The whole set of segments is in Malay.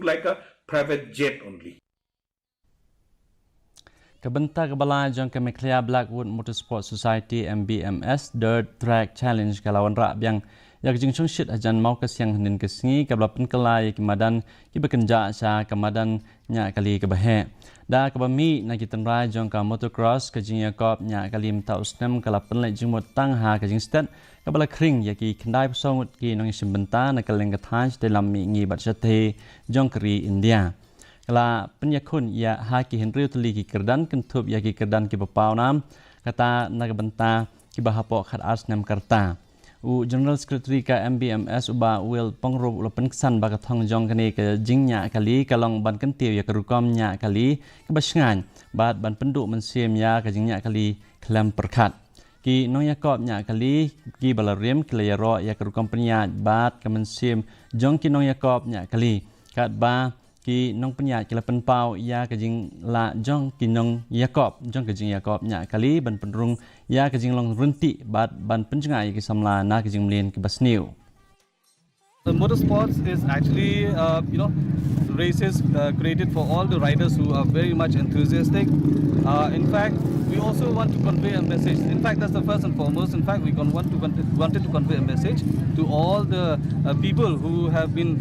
like a private jet only. Kabenta Kabala Jong Kameklia Blackwood Motorsport Society Mbms Dirt Track Challenge Kalawan Rak Biang Yak Jing Chung Shit Ajan Mau Kesyang Henin Kesengi Kablapan Kelai Kemadan Kibekenja Sa Kemadan Nya Kali Kebahe Da Kabami Nakitan Rai Jong Ka Motocross Kajing Yakop Nya Kali Mta Usnem Kalapan Lek Jing Mot Tang Ha Jingstet Kabala Kring Yaki Kendai Pesongut Ki Nong Simbenta Nakaleng Katanj Dalam Mi Ngi Bat Syate Jong Keri India Kala penyakun ya haki Henry tuli ki kerdan kentup ya ki kerdan ki bepau nam kata nagabenta ki bahapo khat ars nam karta u General Secretary ka Mbms uba will pongro ulopen kesan bakathong jong kani ke jingnya kali kalong ban kentiu ya kerukom nya kali ke basngan bat ban penduk Mynsiem ya ke jingnya kali klam perkhat ki nong yakop nya kali ki balariem klayaro ya kerukom penyat bat ke Mynsiem jong ki nong yakop nya kali kat ba ki nong penyat kila penpau ya kejing la jong ki nong yakop jong kejing yakop nya kali ban penrung ya kejing long runti bat ban penjengai ki samla na kejing mlin ki basniu. The motorsports is actually, races created for all the riders who are very much enthusiastic. In fact, we also want to convey a message. In fact, that's the first and foremost. In fact, we wanted to convey a message to all the people who have been,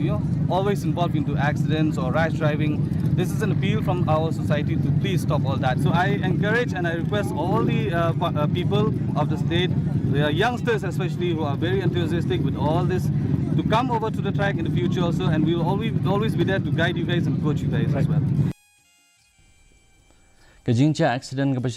always involved into accidents or rash driving. This is an appeal from our society to please stop all that. So I encourage and I request all the people of the state, the youngsters especially, who are very enthusiastic with all this, to come over to the track in the future also, and we will always be there to guide you guys and coach you guys as well. Kejing accident